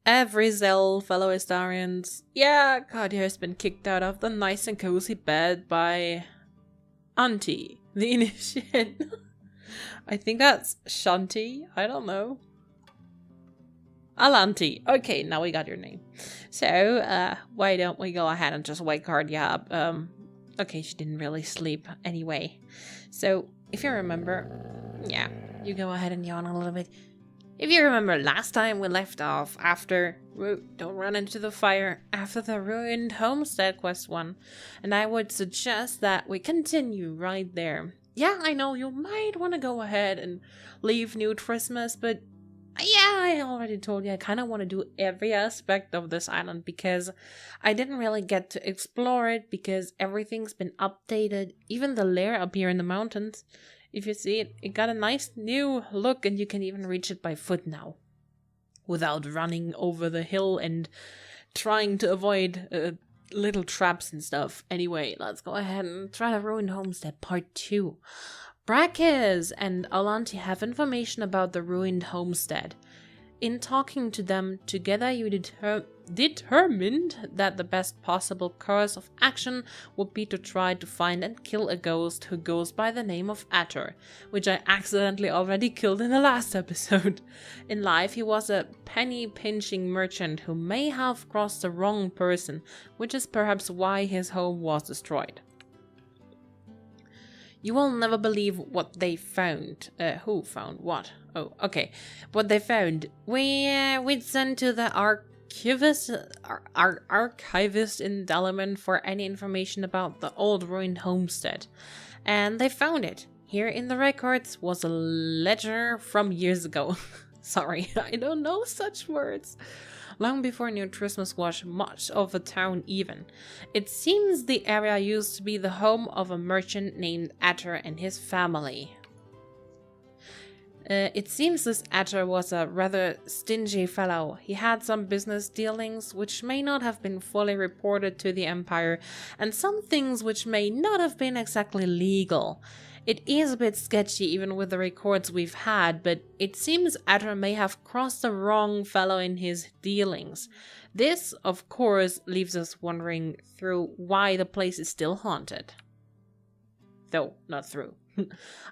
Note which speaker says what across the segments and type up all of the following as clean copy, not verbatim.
Speaker 1: Every Zell, fellow Istarians. Yeah, Cardia has been kicked out of the nice and cozy bed by Auntie, the initiate. I think that's Shanti. I don't know. Alanti. Okay, now we got your name. So, why don't we go ahead and just wake Cardia up? Okay, she didn't really sleep anyway. So, if you remember, yeah, you go ahead and yawn a little bit. If you remember last time we left off after don't run into the fire after the ruined homestead quest 1, and I would suggest that we continue right there. Yeah, I know you might want to go ahead and leave New Trismus, but yeah, I already told you I kind of want to do every aspect of this island because I didn't really get to explore it because everything's been updated, even the lair up here in the mountains. If you see it, it got a nice new look and you can even reach it by foot now. Without running over the hill and trying to avoid little traps and stuff. Anyway, let's go ahead and try the Ruined Homestead Part 2. Brackes and Alanti have information about the Ruined Homestead. In talking to them together, you determined that the best possible course of action would be to try to find and kill a ghost who goes by the name of Atter, which I accidentally already killed in the last episode. In life, he was a penny-pinching merchant who may have crossed the wrong person, which is perhaps why his home was destroyed. You will never believe what they found. Who found what? Oh, okay. What they found. We'd sent to the archivist in Dalaman for any information about the old ruined homestead. And they found it. Here in the records was a ledger from years ago. Sorry, I don't know such words. Long before New Trismus was much of a town even. It seems the area used to be the home of a merchant named Atter and his family. It seems this Atter was a rather stingy fellow. He had some business dealings which may not have been fully reported to the Empire, and some things which may not have been exactly legal. It is a bit sketchy even with the records we've had, but it seems Atter may have crossed the wrong fellow in his dealings. This, of course, leaves us wondering through why the place is still haunted. Though, not through.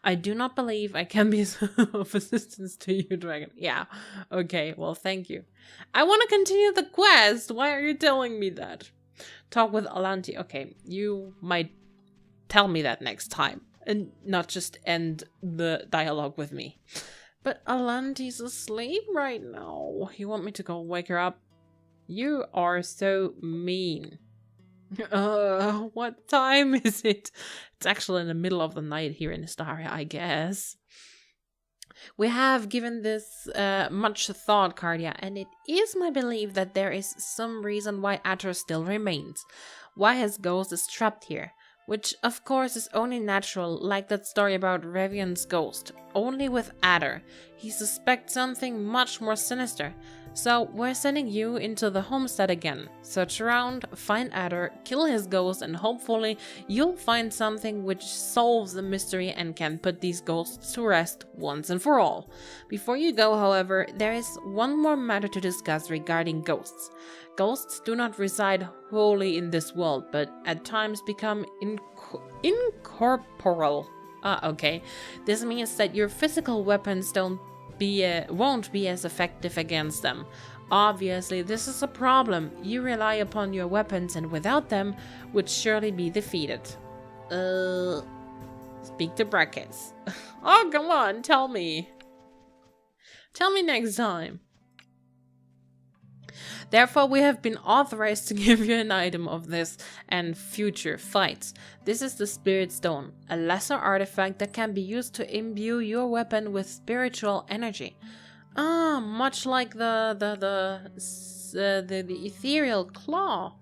Speaker 1: I do not believe I can be of assistance to you, Dragon. Yeah, okay, well, thank you. I want to continue the quest. Why are you telling me that? Talk with Alanti. Okay, you might tell me that next time. And not just end the dialogue with me. But Alanti's asleep right now. You want me to go wake her up? You are so mean. What time is it? It's actually in the middle of the night here in Istaria, I guess. We have given this much thought, Cardia, and it is my belief that there is some reason why Atter still remains. Why his ghost is trapped here. Which, of course, is only natural, like that story about Revian's ghost. Only with Atter. He suspects something much more sinister. So, we're sending you into the homestead again. Search around, find Atter, kill his ghost, and hopefully you'll find something which solves the mystery and can put these ghosts to rest once and for all. Before you go, however, there is one more matter to discuss regarding ghosts. Ghosts do not reside wholly in this world, but at times become incorporeal. Okay. This means that your physical weapons won't be as effective against them. Obviously, this is a problem. You rely upon your weapons, and without them, would surely be defeated. Speak to Brackets. Oh, come on, tell me. Tell me next time. Therefore, we have been authorized to give you an item of this and future fights. This is the Spirit Stone, a lesser artifact that can be used to imbue your weapon with spiritual energy. Much like the Ethereal Claw.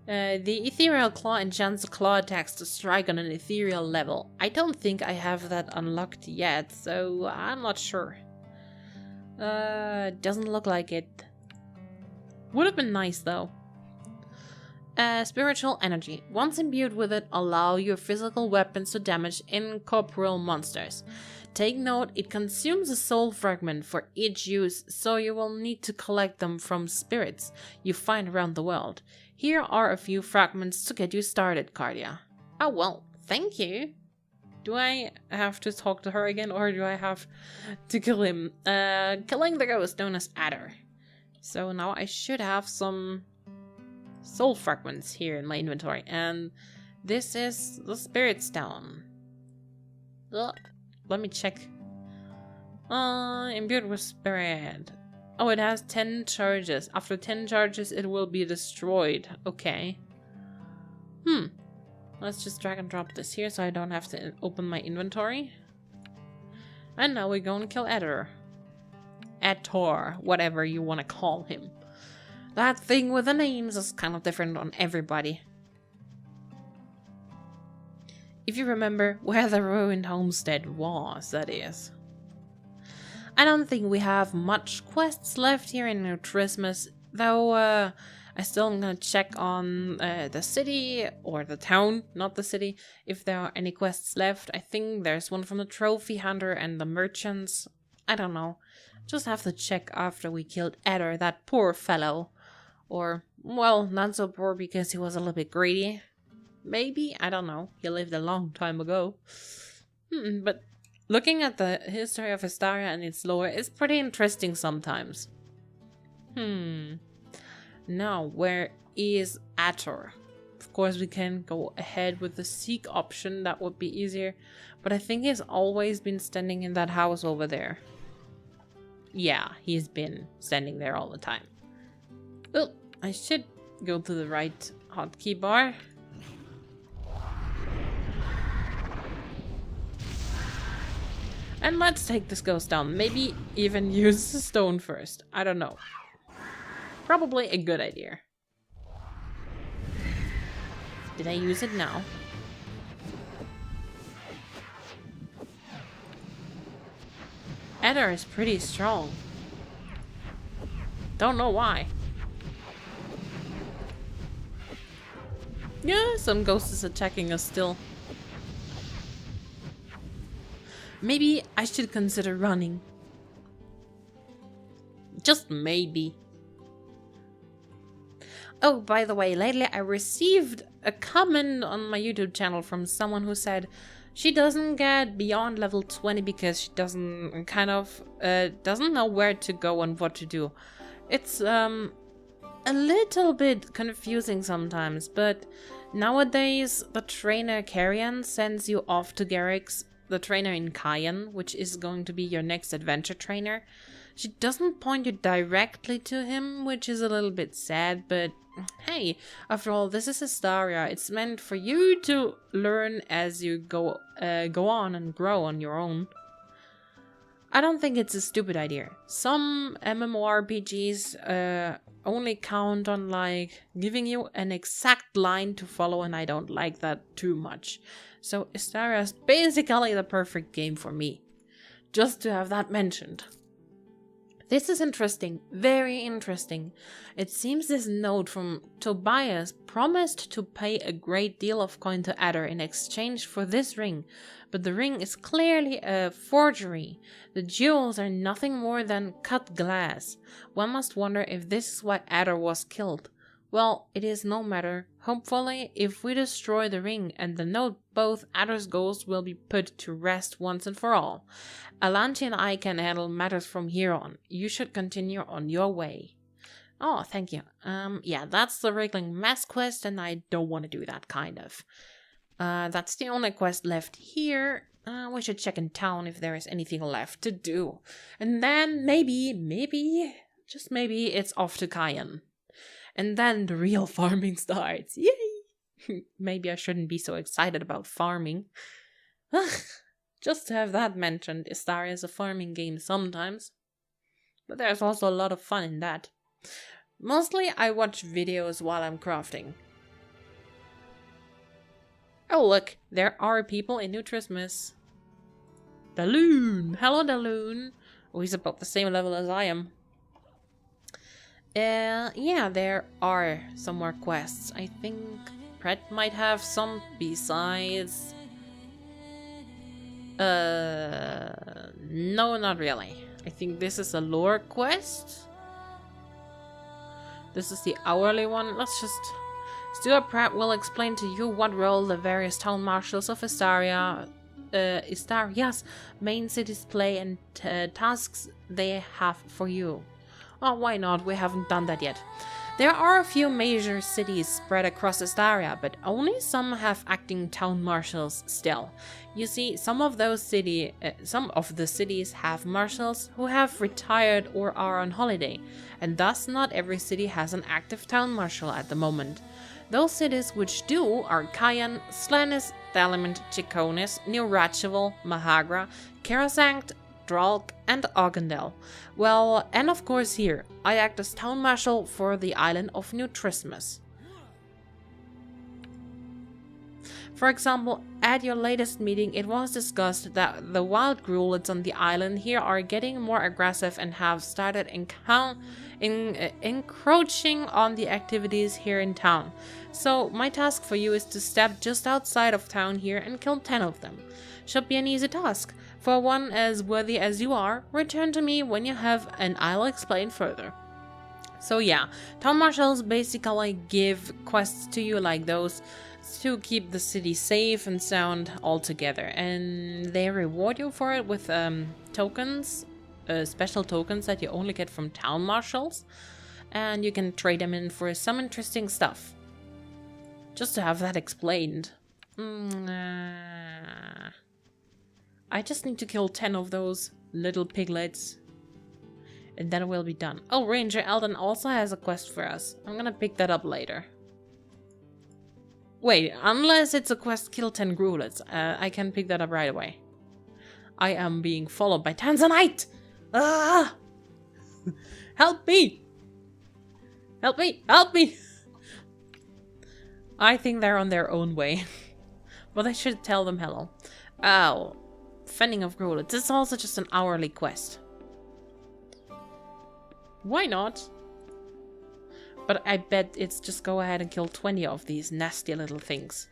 Speaker 1: The Ethereal Claw enchants the claw attacks to strike on an ethereal level. I don't think I have that unlocked yet, so I'm not sure. Doesn't look like it. Would have been nice though. Spiritual energy. Once imbued with it, allow your physical weapons to damage incorporeal monsters. Take note, it consumes a soul fragment for each use, so you will need to collect them from spirits you find around the world. Here are a few fragments to get you started, Cardia. Oh well, thank you. Do I have to talk to her again, or do I have to kill him? Killing the ghost known as Adder. So now I should have some soul fragments here in my inventory, and this is the spirit stone. Ugh. Let me check. Imbued with spirit. Oh, it has 10 charges. After 10 charges, it will be destroyed. Okay. Let's just drag and drop this here so I don't have to open my inventory. And now we go and kill Adder. Ator, whatever you want to call him. That thing with the names is kind of different on everybody. If you remember where the ruined homestead was, that is. I don't think we have much quests left here in Trismus, though I still am gonna check on the city, or the town, not the city, if there are any quests left. I think there's one from the trophy hunter and the merchants. I don't know. Just have to check after we killed Adder, that poor fellow. Or, well, not so poor because he was a little bit greedy. Maybe? I don't know. He lived a long time ago. But looking at the history of Istaria and its lore is pretty interesting sometimes. Now, where is Ator? Of course, we can go ahead with the seek option. That would be easier. But I think he's always been standing in that house over there. Yeah, he's been standing there all the time. Oh, I should go to the right hotkey bar. And let's take this ghost down. Maybe even use the stone first. I don't know. Probably a good idea. Did I use it now? Adder is pretty strong. Don't know why. Yeah, some ghost is attacking us still. Maybe I should consider running. Just maybe. Oh, by the way, lately I received a comment on my YouTube channel from someone who said she doesn't get beyond level 20 because she doesn't doesn't know where to go and what to do. It's a little bit confusing sometimes, but nowadays the trainer Carrion sends you off to Garrick's, the trainer in Cayenne, which is going to be your next adventure trainer. She doesn't point you directly to him, which is a little bit sad, but hey, after all, this is Istaria. It's meant for you to learn as you go on and grow on your own. I don't think it's a stupid idea. Some MMORPGs only count on like giving you an exact line to follow, and I don't like that too much. So Istaria is basically the perfect game for me. Just to have that mentioned. This is interesting, very interesting. It seems this note from Tobias promised to pay a great deal of coin to Adder in exchange for this ring, but the ring is clearly a forgery. The jewels are nothing more than cut glass. One must wonder if this is why Adder was killed. Well, it is no matter. Hopefully, if we destroy the ring and the note, both Adder's ghosts will be put to rest once and for all. Alanti and I can handle matters from here on. You should continue on your way. Oh, thank you. Yeah, that's the Wriggling Mess quest, and I don't want to do that, kind of. That's the only quest left here. We should check in town if there is anything left to do. And then maybe, just maybe, it's off to Cayenne. And then the real farming starts. Yay! Maybe I shouldn't be so excited about farming. Just to have that mentioned, Istaria is a farming game sometimes. But there's also a lot of fun in that. Mostly I watch videos while I'm crafting. Oh look, there are people in New Trismus. Dalloon! Hello Dalloon! Oh, he's about the same level as I am. Yeah, there are some more quests. I think Brett might have some besides... No, not really. I think this is a lore quest. This is the hourly one. Let's just... Stuart Pratt will explain to you what role the various town marshals of Istaria's main cities play and tasks they have for you. Oh, why not? We haven't done that yet. There are a few major cities spread across Istaria, but only some have acting town marshals still. You see, some of the cities have marshals who have retired or are on holiday, and thus not every city has an active town marshal at the moment. Those cities which do are Cayenne, Slanis, Dalimint, Chikonis, New Ratcheval, Mahagra, Karasankt, Dralk, and Augendel. Well, and of course here, I act as town marshal for the island of New Trismus. For example, at your latest meeting, it was discussed that the wild grulets on the island here are getting more aggressive and have started encroaching on the activities here in town. So my task for you is to step just outside of town here and kill 10 of them. Should be an easy task. For one as worthy as you are, return to me when you have and I'll explain further. So yeah, town marshals basically give quests to you like those to keep the city safe and sound altogether, and they reward you for it with tokens, special tokens that you only get from town marshals, and you can trade them in for some interesting stuff. Just to have that explained. I just need to kill 10 of those little piglets, and then we'll be done. Oh, Ranger Eldon also has a quest for us. I'm gonna pick that up later. Wait, unless it's a quest kill 10 grulets, I can pick that up right away. I am being followed by Tanzanite! Ah! Help me! Help me! Help me! I think they're on their own way. But I should tell them hello. Oh, fending of grulets. This is also just an hourly quest. Why not? But I bet it's just go ahead and kill 20 of these nasty little things.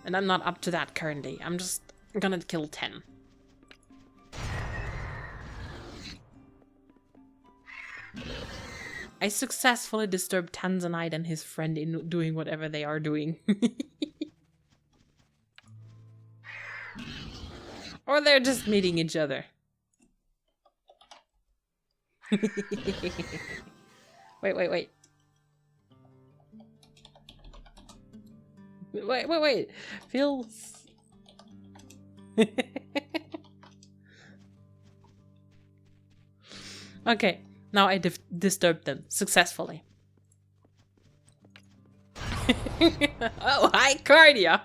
Speaker 1: And I'm not up to that currently. I'm just gonna kill 10. I successfully disturbed Tanzanite and his friend in doing whatever they are doing. Or they're just meeting each other. Wait. Wait. Feels... Okay, now I disturbed them successfully. Oh, hi, Cardia!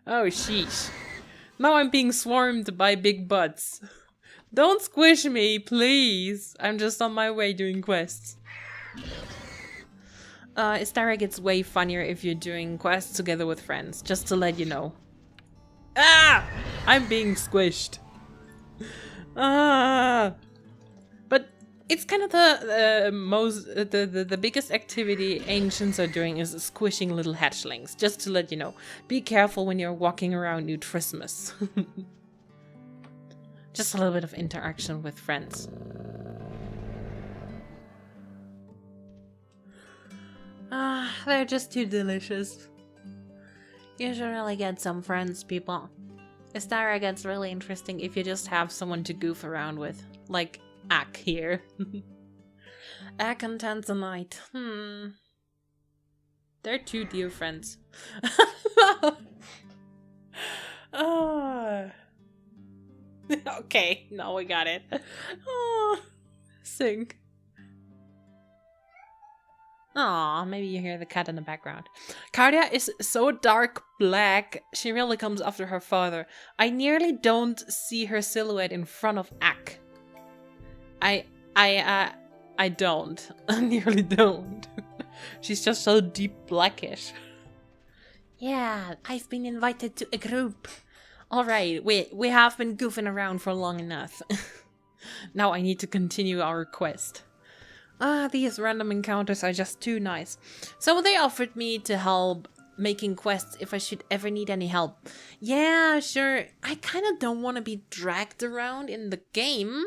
Speaker 1: Oh, sheesh. Now I'm being swarmed by big butts. Don't squish me, please. I'm just on my way doing quests. Istaria gets way funnier if you're doing quests together with friends, just to let you know. Ah! I'm being squished. Ah! But it's kind of the biggest activity ancients are doing is squishing little hatchlings, just to let you know. Be careful when you're walking around New Trismus. Just a little bit of interaction with friends. Ah, they're just too delicious. You should really get some friends, people. Istaria gets really interesting if you just have someone to goof around with. Like Ak here. Ak and Tanzanite. They're two dear friends. Okay, now we got it. Oh, sing. Aw, maybe you hear the cat in the background. Cardia is so dark black, she really comes after her father. I nearly don't see her silhouette in front of Ak. I don't. I nearly don't. She's just so deep blackish. Yeah, I've been invited to a group. Alright, we have been goofing around for long enough. Now I need to continue our quest. These random encounters are just too nice. So they offered me to help making quests if I should ever need any help. Yeah, sure. I kind of don't want to be dragged around in the game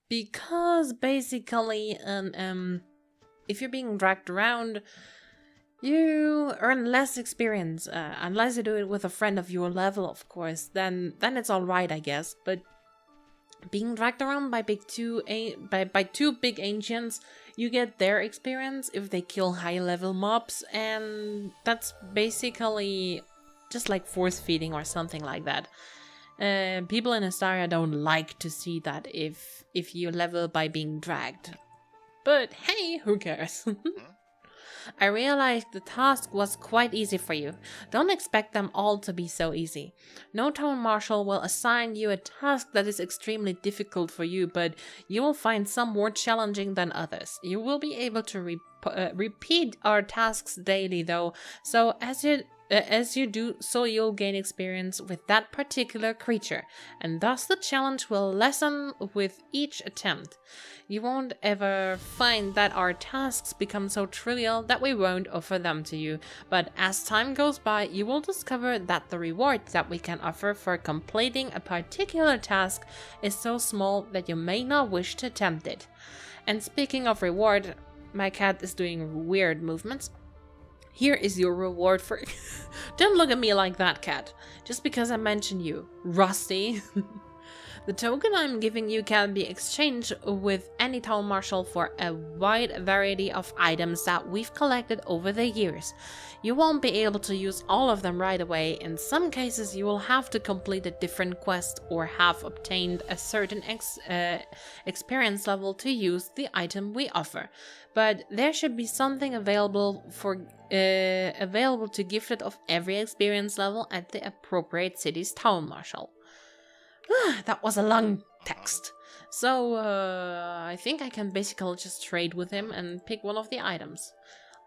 Speaker 1: because basically, if you're being dragged around, you earn less experience, unless you do it with a friend of your level, of course. Then it's all right, I guess. But being dragged around by two big ancients, you get their experience if they kill high-level mobs, and that's basically just like force feeding or something like that. People in Istaria don't like to see that if you level by being dragged. But hey, who cares? I realized the task was quite easy for you. Don't expect them all to be so easy. No town marshal will assign you a task that is extremely difficult for you, but you will find some more challenging than others. You will be able to repeat our tasks daily though, so as you do so, you'll gain experience with that particular creature, and thus the challenge will lessen with each attempt. You won't ever find that our tasks become so trivial that we won't offer them to you, but as time goes by, you will discover that the reward that we can offer for completing a particular task is so small that you may not wish to attempt it. And speaking of reward, my cat is doing weird movements. Here is your reward for... Don't look at me like that, cat. Just because I mentioned you. Rusty. The token I'm giving you can be exchanged with any town marshal for a wide variety of items that we've collected over the years. You won't be able to use all of them right away. In some cases, you will have to complete a different quest or have obtained a certain experience level to use the item we offer. But there should be something available to gifted of every experience level at the appropriate city's town marshal. That was a long text. So, I think I can basically just trade with him and pick one of the items.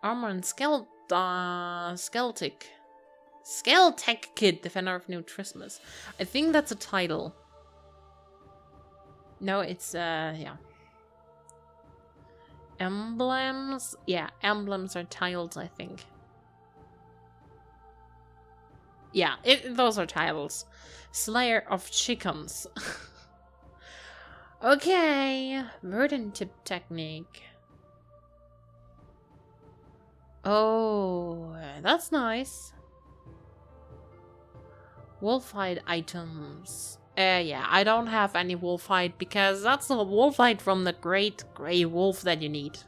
Speaker 1: Armor and Skeltec Kid, Defender of New Trismus. I think that's a title. No, it's, yeah. Emblems? Yeah, emblems are titles, I think. Yeah, those are titles. Slayer of Chickens. Okay, Verdant Tip Technique. Oh, that's nice. Wolfhide items. Yeah, I don't have any wolfhide because that's the wolfhide from the great grey wolf that you need.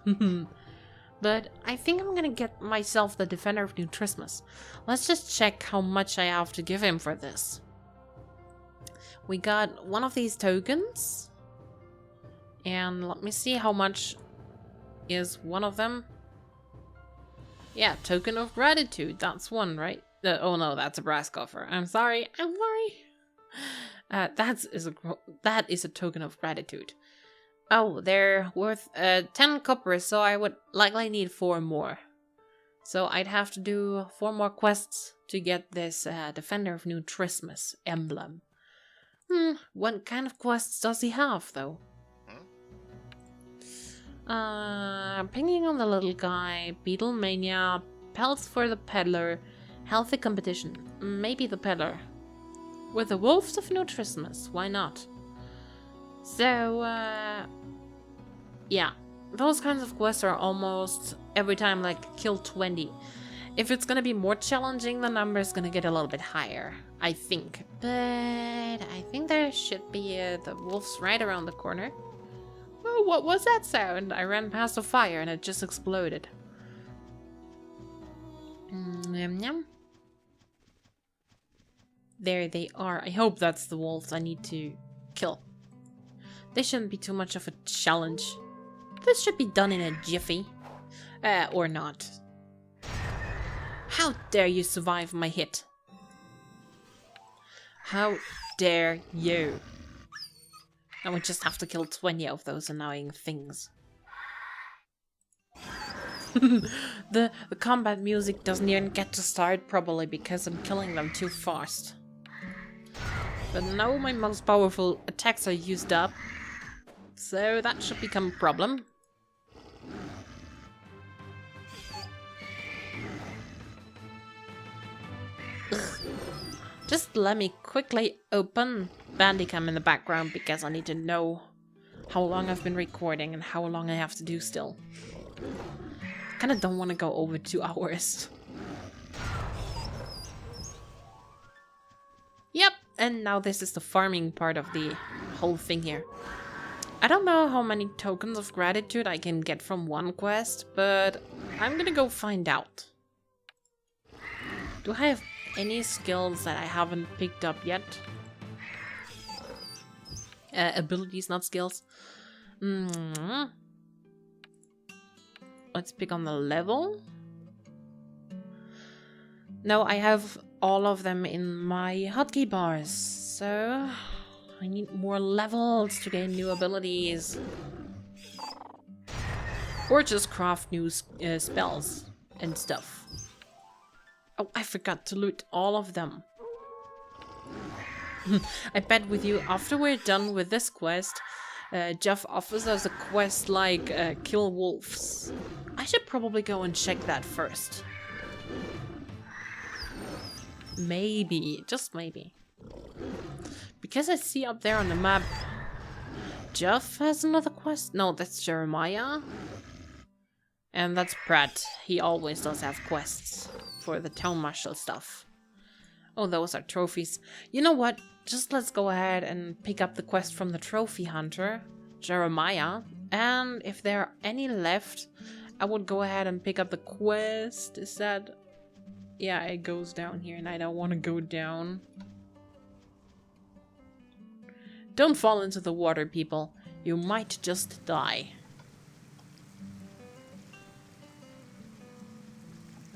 Speaker 1: But I think I'm gonna get myself the Defender of New Trismus. Let's just check how much I have to give him for this. We got one of these tokens. And let me see how much is one of them. Yeah, token of gratitude. That's one, right? Oh no, that's a brass coffer. I'm sorry. That is a token of gratitude. Oh, they're worth 10 coppers, so I would likely need 4 more. So I'd have to do 4 more quests to get this Defender of New Trismus emblem. What kind of quests does he have, though? Pinging on the little guy, Beetle Mania, Pelts for the Peddler, Healthy Competition, maybe the Peddler. With the Wolves of New Trismus, why not? So, yeah, those kinds of quests are almost every time like kill 20. If it's gonna be more challenging, the number is gonna get a little bit higher, I think. But I think there should be the wolves right around the corner. Oh, what was that sound? I ran past a fire and it just exploded. Yum yum. There they are. I hope that's the wolves I need to kill. They shouldn't be too much of a challenge. This should be done in a jiffy. Or not. How dare you survive my hit? How dare you? I would just have to kill 20 of those annoying things. The combat music doesn't even get to start probably because I'm killing them too fast. But now my most powerful attacks are used up. So that should become a problem. Just let me quickly open Bandicam in the background because I need to know how long I've been recording and how long I have to do still. Kinda don't want to go over 2 hours. Yep, and now this is the farming part of the whole thing here. I don't know how many tokens of gratitude I can get from one quest, but I'm gonna go find out. Do I have any skills that I haven't picked up yet? Abilities, not skills. Let's pick on the level. No, I have all of them in my hotkey bars, so I need more levels to gain new abilities. Or just craft new spells and stuff. Oh, I forgot to loot all of them. I bet with you, after we're done with this quest, Jeff offers us a quest like kill wolves. I should probably go and check that first. Maybe, just maybe. Because I see up there on the map, Jeff has another quest. No, that's Jeremiah. And that's Pratt. He always does have quests for the town marshal stuff. Oh, those are trophies. You know what? Just let's go ahead and pick up the quest from the trophy hunter, Jeremiah. And if there are any left, I would go ahead and pick up the quest. Is that... Yeah, it goes down here and I don't want to go down. Don't fall into the water, people. You might just die.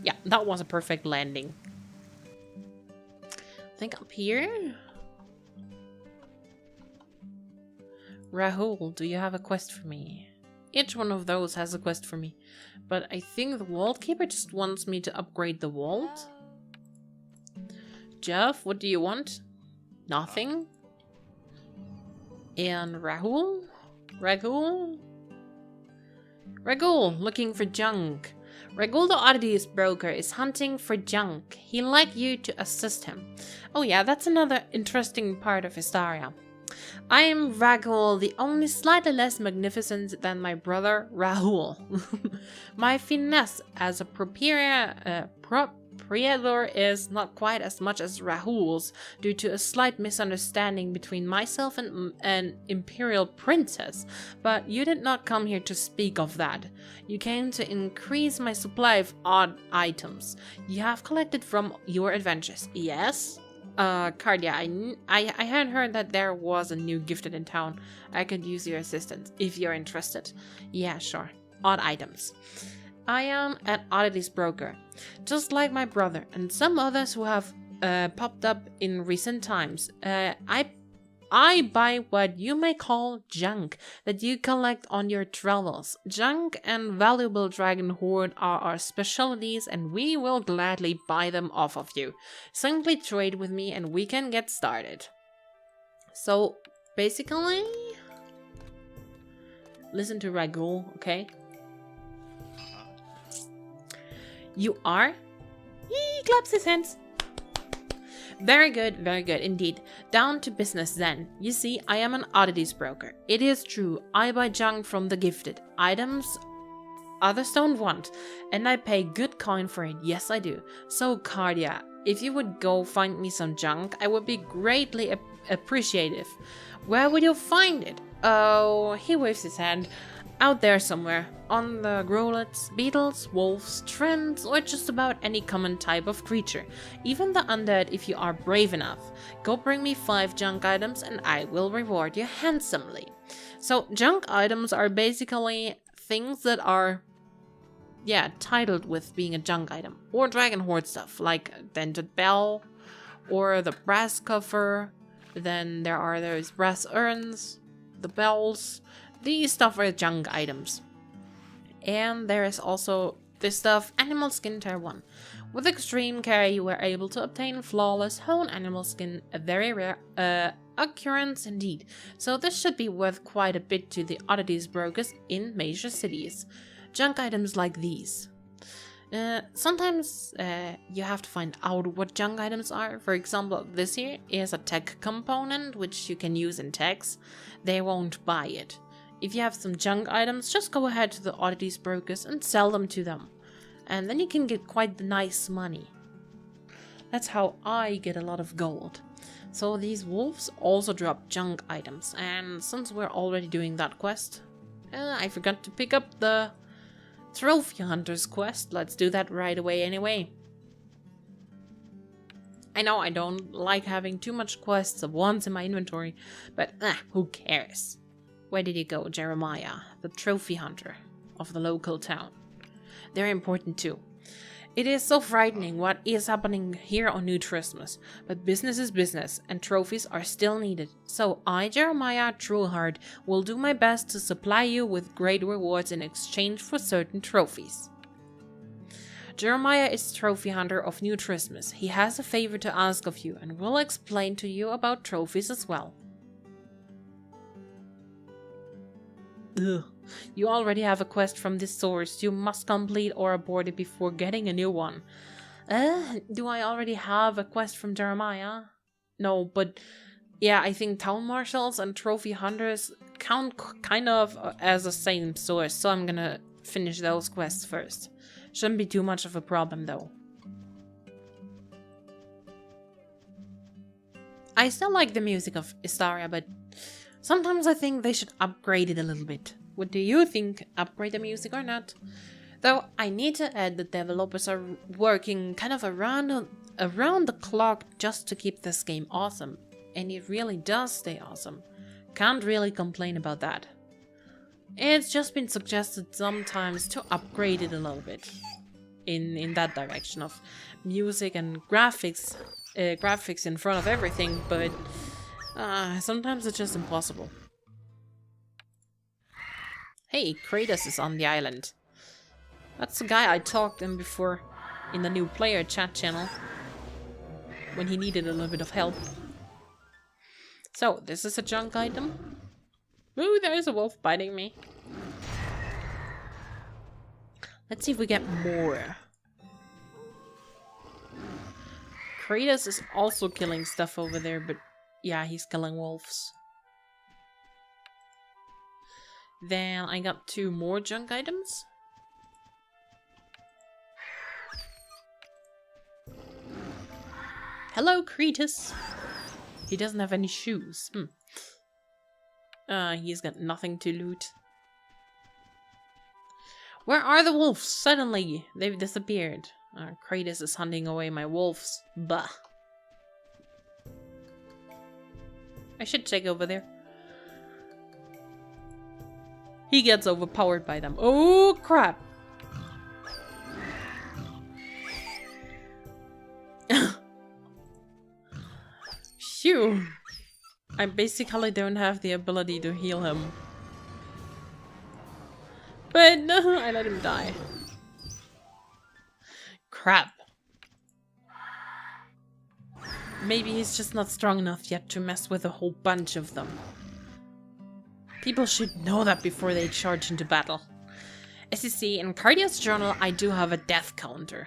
Speaker 1: Yeah, that was a perfect landing. I think up here? Rahul, do you have a quest for me? Each one of those has a quest for me. But I think the Vault Keeper just wants me to upgrade the vault. Jeff, what do you want? Nothing? And Rahul? Ragul, looking for junk. Ragul the Oddities Broker is hunting for junk. He'd like you to assist him. Oh yeah, that's another interesting part of Istaria. I am Ragul, the only slightly less magnificent than my brother Rahul. My finesse as a proprietor is not quite as much as Rahul's due to a slight misunderstanding between myself and an imperial princess, but you did not come here to speak of that. You came to increase my supply of odd items you have collected from your adventures, yes? Cardia, I had heard that there was a new gifted in town. I could use your assistance if you're interested. Yeah, sure. Odd items. I am an oddities broker, just like my brother and some others who have popped up in recent times. I buy what you may call junk that you collect on your travels. Junk and valuable dragon hoard are our specialties and we will gladly buy them off of you. Simply trade with me and we can get started. So, basically... Listen to Ragul, okay? You are? He claps his hands. Very good indeed. Down to business then. You see, I am an oddities broker. It is true, I buy junk from the gifted. Items others don't want, and I pay good coin for it, yes I do. So Cardia, if you would go find me some junk, I would be greatly appreciative. Where would you find it? Oh, he waves his hand. Out there somewhere, on the growlets, beetles, wolves, trends, or just about any common type of creature. Even the undead if you are brave enough. Go bring me 5 junk items and I will reward you handsomely. So junk items are basically things that are, yeah, titled with being a junk item. Or dragon hoard stuff, like a dented bell, or the brass coffer. Then there are those brass urns, the bells. These stuff are junk items. And there is also this stuff, animal skin tier 1. With extreme care you were able to obtain flawless whole animal skin, a very rare occurrence indeed. So this should be worth quite a bit to the oddities brokers in major cities. Junk items like these. Sometimes you have to find out what junk items are. For example, this here is a tech component which you can use in techs. They won't buy it. If you have some junk items, just go ahead to the oddities brokers and sell them to them. And then you can get quite nice money. That's how I get a lot of gold. So these wolves also drop junk items. And since we're already doing that quest, I forgot to pick up the Trophy Hunter's quest. Let's do that right away anyway. I know I don't like having too much quests at once in my inventory, but who cares? Where did you go, Jeremiah, the Trophy Hunter of the local town? They're important too. It is so frightening what is happening here on New Trismus, but business is business, and trophies are still needed. So I, Jeremiah Trueheart, will do my best to supply you with great rewards in exchange for certain trophies. Jeremiah is Trophy Hunter of New Trismus. He has a favor to ask of you, and will explain to you about trophies as well. Ugh. You already have a quest from this source. You must complete or abort it before getting a new one. Do I already have a quest from Jeremiah? No, but yeah, I think town marshals and trophy hunters count kind of as the same source, so I'm gonna finish those quests first. Shouldn't be too much of a problem though. I still like the music of Istaria, but sometimes I think they should upgrade it a little bit. What do you think? Upgrade the music or not? Though I need to add that developers are working kind of around the clock just to keep this game awesome. And it really does stay awesome. Can't really complain about that. It's just been suggested sometimes to upgrade it a little bit. In that direction of music and graphics. Graphics in front of everything, but sometimes it's just impossible. Hey, Kratos is on the island. That's the guy I talked to him before in the new player chat channel when he needed a little bit of help. So, this is a junk item. Ooh, there's a wolf biting me. Let's see if we get more. Kratos is also killing stuff over there, but yeah, he's killing wolves. Then I got 2 more junk items. Hello, Kratos. He doesn't have any shoes. He's got nothing to loot. Where are the wolves? Suddenly, they've disappeared. Kratos is hunting away my wolves. Bah. I should check over there. He gets overpowered by them. Oh, crap. Phew. I basically don't have the ability to heal him. But no, I let him die. Crap. Maybe he's just not strong enough yet to mess with a whole bunch of them. People should know that before they charge into battle. As you see, in Cardia's journal, I do have a death counter.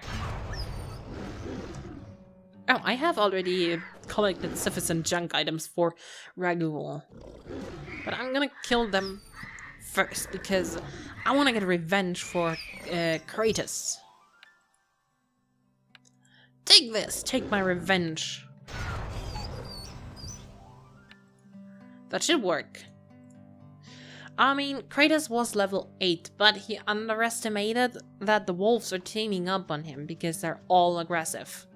Speaker 1: Oh, I have already collected sufficient junk items for Ragul. But I'm gonna kill them first, because I want to get revenge for Kratos. Take this! Take my revenge. That should work. I mean, Kratos was level 8, but he underestimated that the wolves are teaming up on him because they're all aggressive.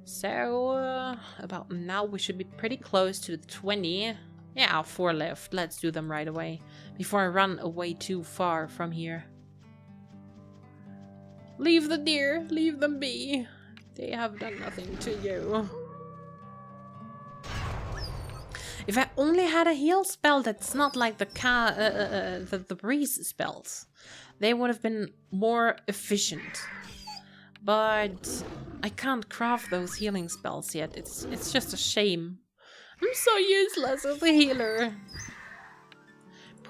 Speaker 1: So, about now we should be pretty close to the 20. Yeah, 4 left. Let's do them right away, before I run away too far from here. Leave the deer, leave them be. They have done nothing to you. If I only had a heal spell that's not like the breeze spells, they would have been more efficient. But I can't craft those healing spells yet. It's just a shame. I'm so useless as a healer.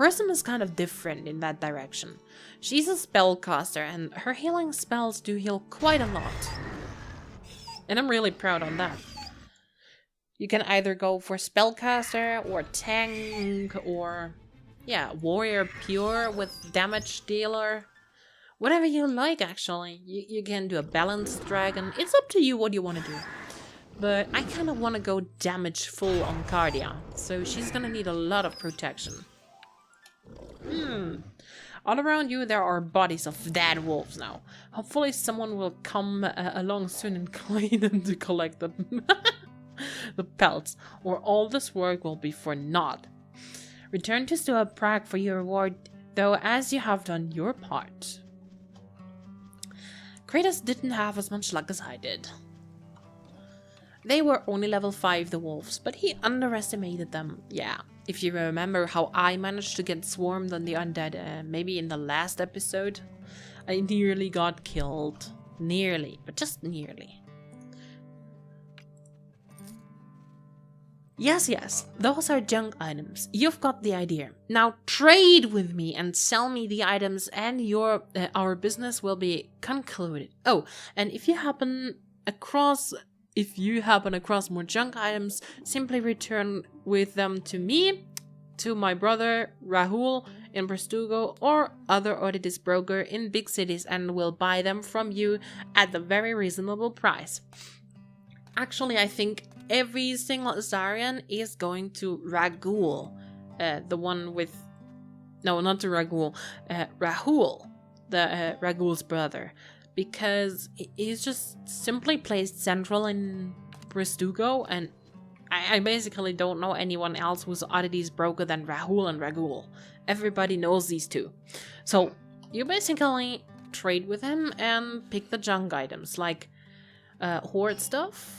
Speaker 1: Pryzm is kind of different in that direction. She's a spellcaster and her healing spells do heal quite a lot. And I'm really proud on that. You can either go for spellcaster or tank or, yeah, warrior pure with damage dealer. Whatever you like, actually. You can do a balanced dragon. It's up to you what you want to do. But I kind of want to go damage full on Cardia. So she's gonna need a lot of protection. All around you there are bodies of dead wolves now. Hopefully someone will come along soon and clean them to collect them. The pelts, or all this work will be for naught. Return to Stoa Prague for your reward, though, as you have done your part. Kratos didn't have as much luck as I did. They were only level 5, the wolves, but he underestimated them. Yeah, if you remember how I managed to get swarmed on the undead, maybe in the last episode, I nearly got killed. Nearly, but just nearly. Yes, those are junk items. You've got the idea. Now trade with me and sell me the items and our business will be concluded. Oh, and if you happen across more junk items, simply return with them to me, to my brother Rahul in Prestugo, or other oddities broker in big cities, and we'll buy them from you at a very reasonable price. Actually, I think every single Istarian is going to Rahul, the one with... No, not to Rahul. Rahul, the Rahul's brother. Because he's just simply placed central in Prestugo, and I basically don't know anyone else whose oddities broker than Rahul and Rahul. Everybody knows these two. So, you basically trade with him and pick the junk items, like hoard stuff.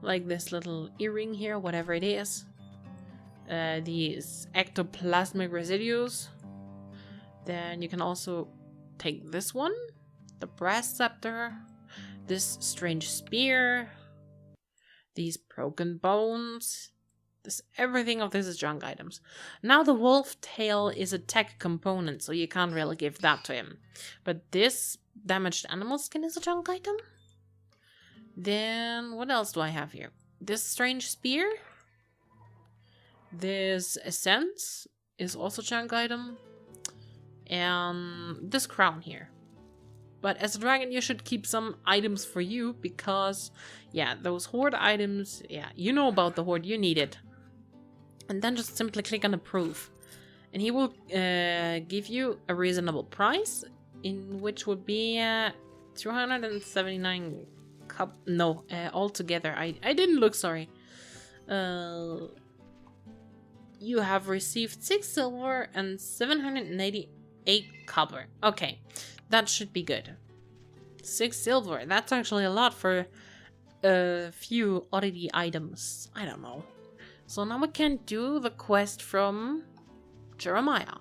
Speaker 1: Like this little earring here, whatever it is. These ectoplasmic residues. Then you can also take this one. The brass scepter. This strange spear. These broken bones. Everything of this is junk items. Now the wolf tail is a tech component, so you can't really give that to him. But this damaged animal skin is a junk item. Then, what else do I have here? This strange spear. This essence is also junk item. And this crown here. But as a dragon, you should keep some items for you, because, yeah, those hoard items, yeah, you know about the hoard, you need it. And then just simply click on approve. And he will give you a reasonable price, in which would be 279 cup. No, altogether. I didn't look, sorry. You have received 6 silver and 788 copper. Okay, that should be good. 6 silver, that's actually a lot for a few oddity items. I don't know. So now we can do the quest from Jeremiah.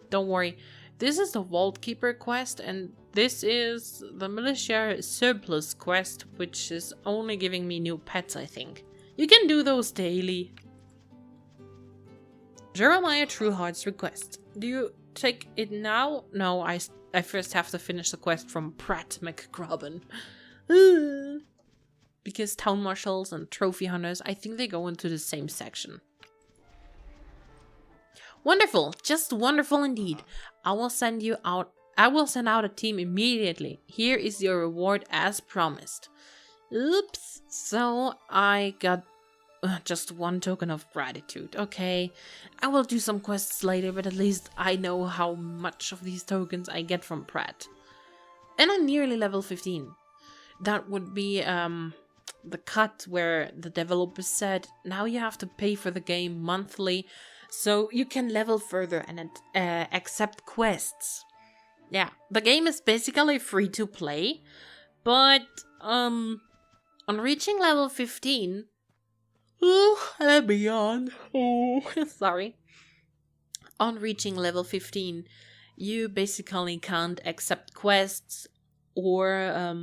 Speaker 1: Don't worry, this is the Vault Keeper quest, and this is the Militia Surplus quest, which is only giving me new pets, I think. You can do those daily. Jeremiah Trueheart's request. Do you take it now? No, I first have to finish the quest from Pratt McGrobin. Because town marshals and trophy hunters, I think they go into the same section. Wonderful, just wonderful indeed. I will send out a team immediately. Here is your reward as promised. Oops, so I got just 1 token of gratitude. Okay, I will do some quests later, but at least I know how much of these tokens I get from Pratt. And I'm nearly level 15. That would be the cut where the developers said, now you have to pay for the game monthly, so you can level further and accept quests. Yeah, the game is basically free to play, but on reaching level 15, and beyond, sorry. On reaching level 15, you basically can't accept quests or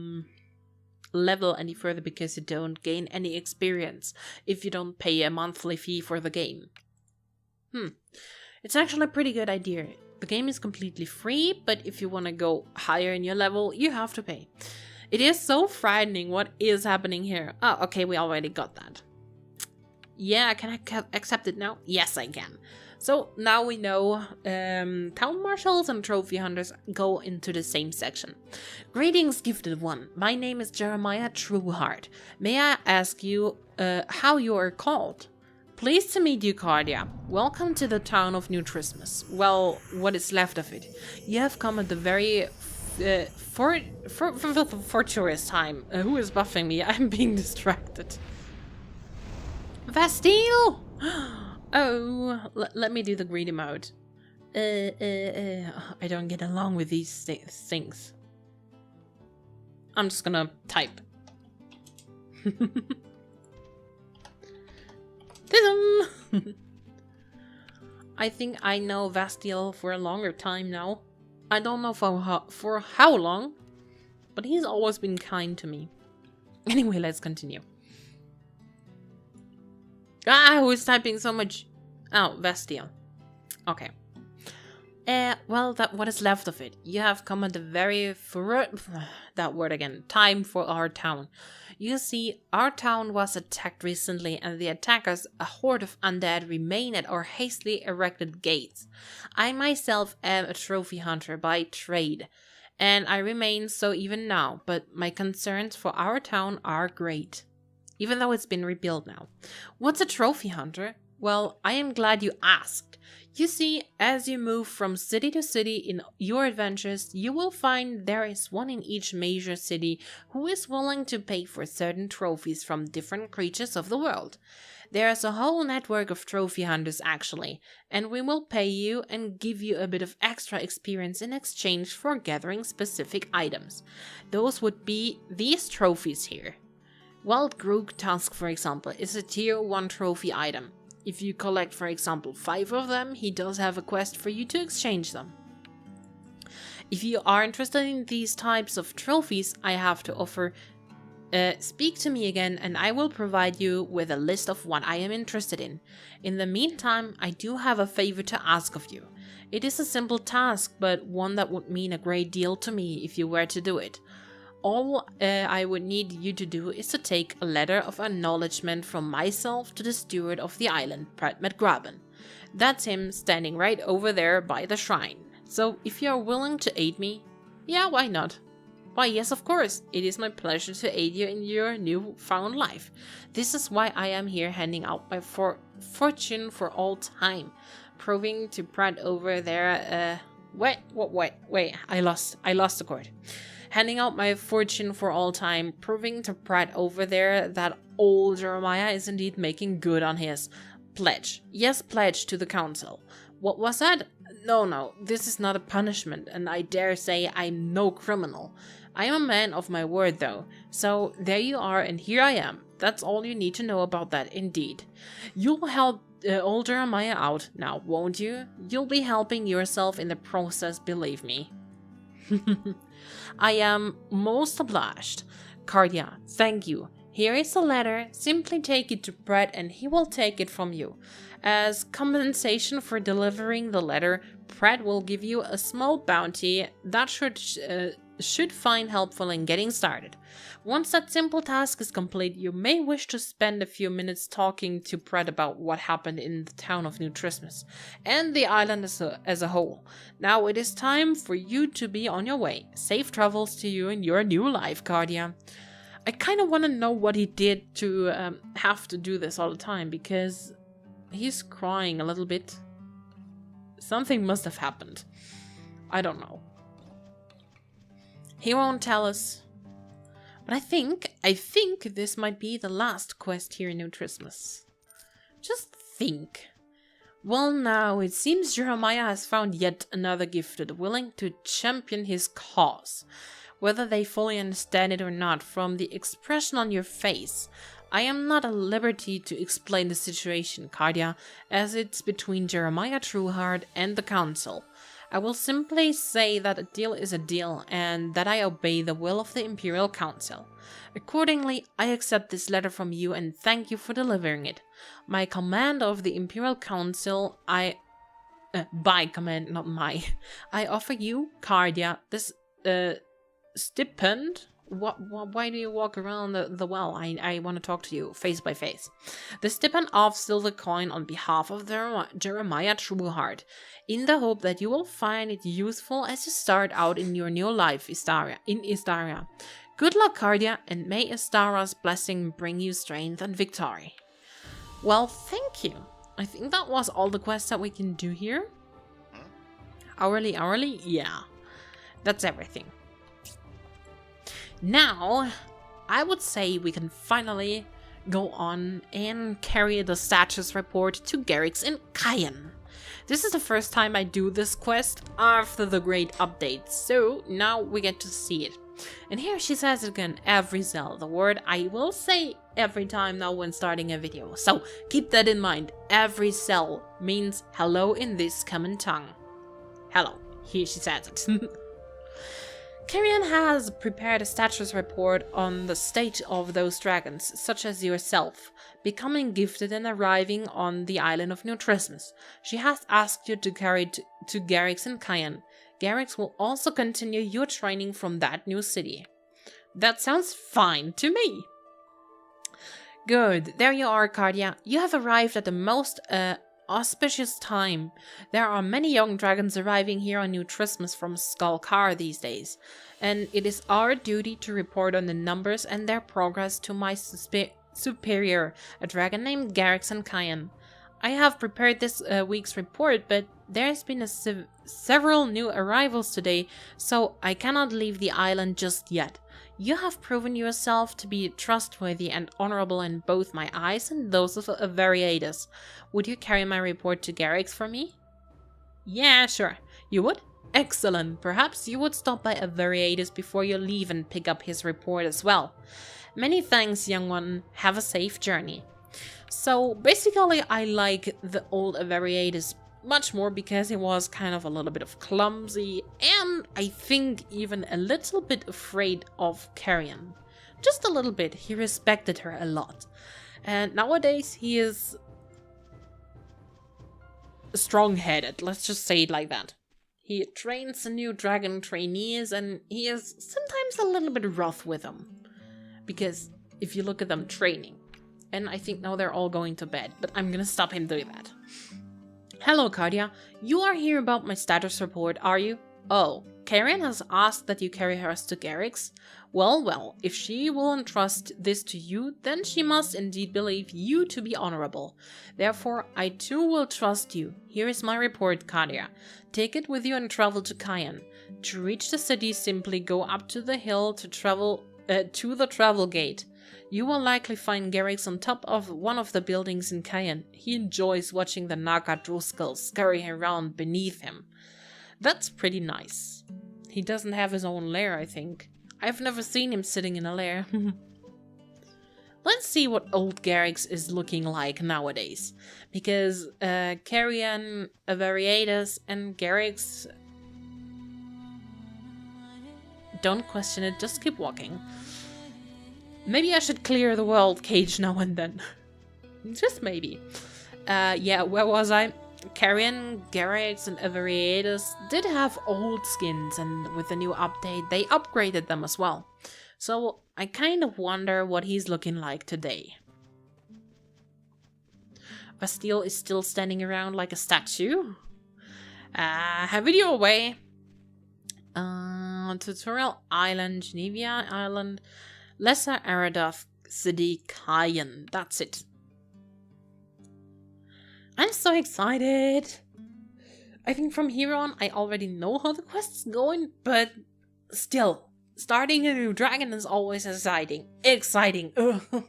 Speaker 1: level any further because you don't gain any experience if you don't pay a monthly fee for the game. It's actually a pretty good idea. The game is completely free, but if you want to go higher in your level, you have to pay. It is so frightening what is happening here. Oh, okay, we already got that. Yeah, can I accept it now? Yes, I can. So now we know town marshals and trophy hunters go into the same section. Greetings, gifted one. My name is Jeremiah Trueheart. May I ask you how you are called? Pleased to meet you, Cardia. Welcome to the town of New Trismus. Well, what is left of it. You have come at the very fortuitous time. Who is buffing me? I'm being distracted. Vastille! Oh, let me do the greedy mode. I don't get along with these things. I'm just gonna type. I think I know Vastille for a longer time now. I don't know for how long, but he's always been kind to me. Anyway, let's continue. Ah, who is typing so much? Oh, Vastille. Okay. Well, what is left of it? You have come at the very that word again. Time for our town. You see, our town was attacked recently, and the attackers, a horde of undead, remain at our hastily erected gates. I myself am a trophy hunter by trade, and I remain so even now. But my concerns for our town are great, even though it's been rebuilt now. What's a trophy hunter? Well, I am glad you asked. You see, as you move from city to city in your adventures, you will find there is one in each major city who is willing to pay for certain trophies from different creatures of the world. There is a whole network of trophy hunters actually, and we will pay you and give you a bit of extra experience in exchange for gathering specific items. Those would be these trophies here. Wild Grook Tusk, for example, is a tier 1 trophy item. If you collect, for example, 5 of them, he does have a quest for you to exchange them. If you are interested in these types of trophies, I have to offer, speak to me again and I will provide you with a list of what I am interested in. In the meantime, I do have a favor to ask of you. It is a simple task, but one that would mean a great deal to me if you were to do it. All I would need you to do is to take a letter of acknowledgement from myself to the steward of the island, Pratt McGraben. That's him standing right over there by the shrine. So if you are willing to aid me, yeah, why not? Why, yes, of course. It is my pleasure to aid you in your newfound life. This is why I am here handing out my fortune for all time, proving to Pratt over there. Wait, I lost the cord. Handing out my fortune for all time, proving to Pratt over there that old Jeremiah is indeed making good on his pledge. Yes, pledge to the council. What was that? No, this is not a punishment, and I dare say I'm no criminal. I am a man of my word, though. So there you are, and here I am. That's all you need to know about that, indeed. You'll help old Jeremiah out now, won't you? You'll be helping yourself in the process, believe me. I am most obliged. Cardia, thank you. Here is a letter. Simply take it to Brett and he will take it from you. As compensation for delivering the letter, Pratt will give you a small bounty that should find helpful in getting started. Once that simple task is complete, you may wish to spend a few minutes talking to Pratt about what happened in the town of New Trismus and the island as a whole. Now it is time for you to be on your way. Safe travels to you in your new life, Cardia. I kind of want to know what he did to have to do this all the time, because he's crying a little bit. Something must have happened. I don't know. He won't tell us. But I think this might be the last quest here in New Trismus. Just think. Well, now it seems Jeremiah has found yet another gifted willing to champion his cause. Whether they fully understand it or not, from the expression on your face, I am not at liberty to explain the situation, Cardia, as it's between Jeremiah Trueheart and the council. I will simply say that a deal is a deal and that I obey the will of the Imperial Council. Accordingly, I accept this letter from you and thank you for delivering it. My command of the Imperial Council, by command, not my. I offer you, Cardia, this stipend. Why do you walk around the well? I want to talk to you face by face. The stipend of silver coin on behalf of Jeremiah Trueheart, in the hope that you will find it useful as you start out in your new life, Istaria. Good luck, Cardia, and may Istaria's blessing bring you strength and victory. Well, thank you. I think that was all the quests that we can do here. Hourly? Yeah. That's everything. Now, I would say we can finally go on and carry the status report to Garrix and Cayenne. This is the first time I do this quest after the great update, so now we get to see it. And here she says it again, every cell, the word I will say every time now when starting a video. So keep that in mind, every cell means hello in this common tongue. Hello, here she says it. Carrion has prepared a status report on the state of those dragons, such as yourself, becoming gifted and arriving on the island of New Trismus. She has asked you to carry it to Garrix and Cayenne. Garrix will also continue your training from that new city. That sounds fine to me. Good, there you are, Cardia. You have arrived at the most auspicious time. There are many young dragons arriving here on New Trismus from Skullcar these days, and it is our duty to report on the numbers and their progress to my superior, a dragon named Garrix and Cayenne. I have prepared this week's report, but there's been several new arrivals today, so I cannot leave the island just yet. You have proven yourself to be trustworthy and honorable in both my eyes and those of Variatus. Would you carry my report to Garrix for me? Yeah, sure. You would? Excellent. Perhaps you would stop by Variatus before you leave and pick up his report as well. Many thanks, young one. Have a safe journey. So, basically, I like the old Variatus much more because he was kind of a little bit of clumsy and I think even a little bit afraid of Carrion. Just a little bit. He respected her a lot. And nowadays he is strong-headed, let's just say it like that. He trains the new dragon trainees and he is sometimes a little bit rough with them. Because if you look at them training, and I think now they're all going to bed, but I'm gonna stop him doing that. Hello, Cardia. You are here about my status report, are you? Oh, Carrion has asked that you carry hers to Garrix. Well, if she will entrust this to you, then she must indeed believe you to be honorable. Therefore, I too will trust you. Here is my report, Cardia. Take it with you and travel to Cayenne. To reach the city, simply go up to the hill to the travel gate. You will likely find Garrix on top of one of the buildings in Cayenne. He enjoys watching the Naga Druskull scurry around beneath him. That's pretty nice. He doesn't have his own lair, I think. I've never seen him sitting in a lair. Let's see what old Garrix is looking like nowadays. Because Carrion, Variatus, and Garrix... Don't question it, just keep walking. Maybe I should clear the world cage now and then. Just maybe. Yeah, where was I? Carrion, Garrix, and Variatus did have old skins, and with the new update, they upgraded them as well. So I kind of wonder what he's looking like today. Bastille is still standing around like a statue. Have video away. Tutorial Island, Geneva Island. Lesser Aradoth City, Cayenne. That's it. I'm so excited. I think from here on I already know how the quest's going, but still, starting a new dragon is always exciting. Ugh.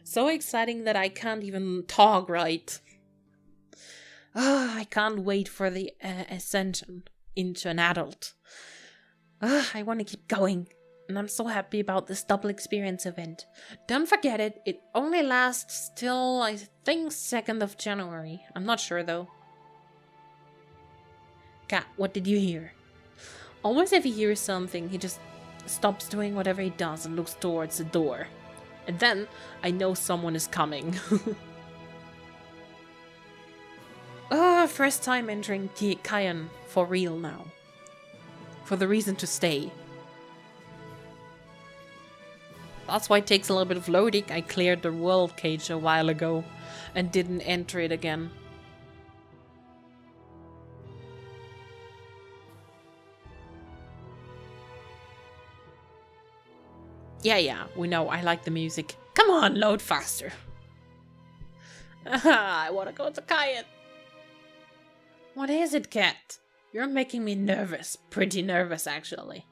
Speaker 1: So exciting that I can't even talk right. I can't wait for the ascension into an adult. I want to keep going. And I'm so happy about this double experience event. Don't forget it, it only lasts till, I think, 2nd of January. I'm not sure though. Cat, what did you hear? Almost if he hears something, he just stops doing whatever he does and looks towards the door. And then I know someone is coming. First time entering Cayenne for real now. For the reason to stay. That's why it takes a little bit of loading. I cleared the world cage a while ago and didn't enter it again. Yeah, we know, I like the music. Come on, load faster. I wanna go to Cayenne. What is it, Cat? You're making me nervous. Pretty nervous, actually.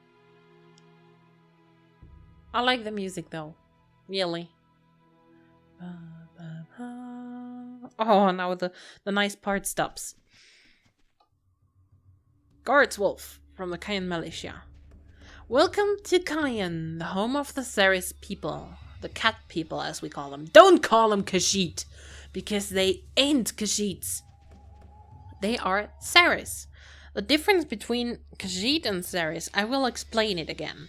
Speaker 1: I like the music, though. Really. Oh, now the nice part stops. Guards Wolf from the Cayenne Militia. Welcome to Cayenne, the home of the Ceres people. The cat people, as we call them. Don't call them Khajiit, because they ain't Khajiits. They are Ceres. The difference between Khajiit and Ceres, I will explain it again.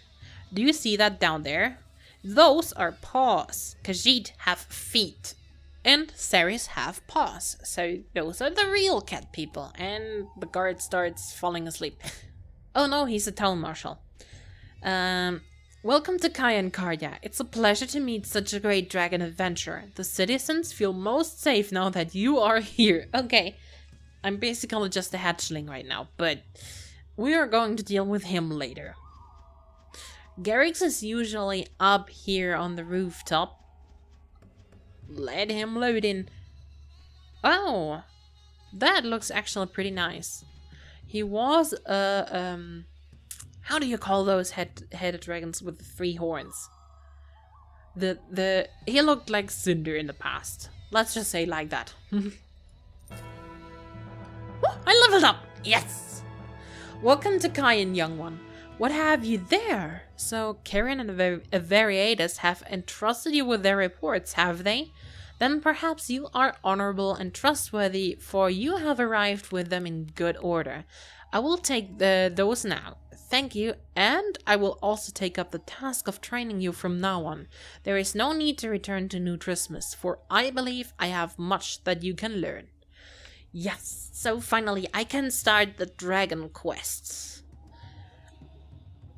Speaker 1: Do you see that down there? Those are paws. Khajiit have feet. And Ceres have paws. So those are the real cat people. And the guard starts falling asleep. Oh no, he's a town marshal. Welcome to Cayenne, Cardia. It's a pleasure to meet such a great dragon adventurer. The citizens feel most safe now that you are here. Okay, I'm basically just a hatchling right now, but we are going to deal with him later. Garrix is usually up here on the rooftop. Let him load in. Oh, that looks actually pretty nice. He was how do you call those headed dragons with the 3 horns? He looked like Cinder in the past. Let's just say like that. Oh, I leveled up! Yes! Welcome to Cayenne, young one. What have you there? So, Karen and Variatus have entrusted you with their reports, have they? Then perhaps you are honorable and trustworthy, for you have arrived with them in good order. I will take those now. Thank you, and I will also take up the task of training you from now on. There is no need to return to New Trismus, for I believe I have much that you can learn. Yes, so finally I can start the dragon quests.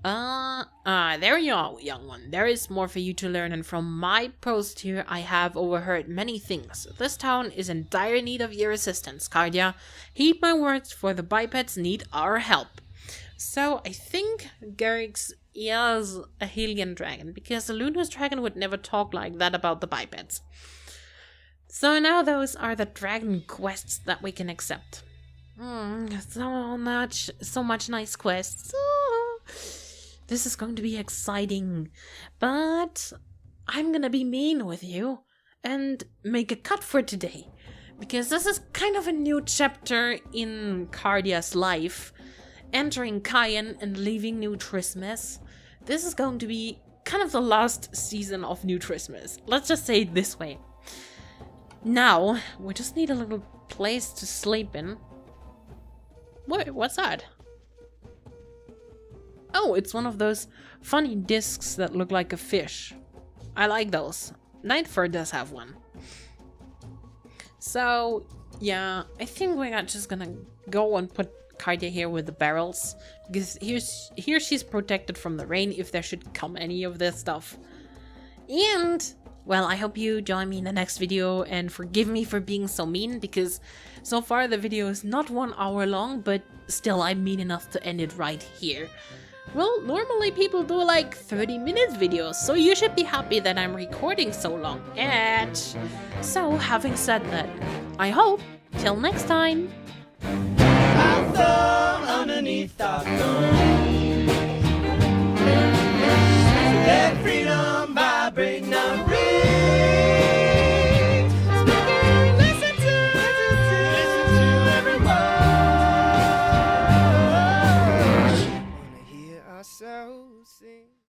Speaker 1: There you are, young one. There is more for you to learn, and from my post here I have overheard many things. This town is in dire need of your assistance, Cardia. Heed my words, for the bipeds need our help. So, I think Garrix is a Hylian dragon, because the Lunar dragon would never talk like that about the bipeds. So now those are the dragon quests that we can accept. So much nice quests. This is going to be exciting. But I'm gonna be mean with you and make a cut for today, because this is kind of a new chapter in Cardia's life. Entering Cayenne and leaving New Trismus. This is going to be kind of the last season of New Trismus. Let's just say it this way. Now, we just need a little place to sleep in. What's that? Oh, it's one of those funny discs that look like a fish. I like those. Nightfur does have one. So, yeah, I think we're just gonna go and put Cardia here with the barrels, because here she's protected from the rain if there should come any of this stuff. And, well, I hope you join me in the next video, and forgive me for being so mean, because so far the video is not 1 hour long, but still I'm mean enough to end it right here. Well, normally people do like 30-minute videos, so you should be happy that I'm recording so long. And so, having said that, I hope, till next time.
Speaker 2: Our thumb underneath our thumb. Let freedom vibrate now.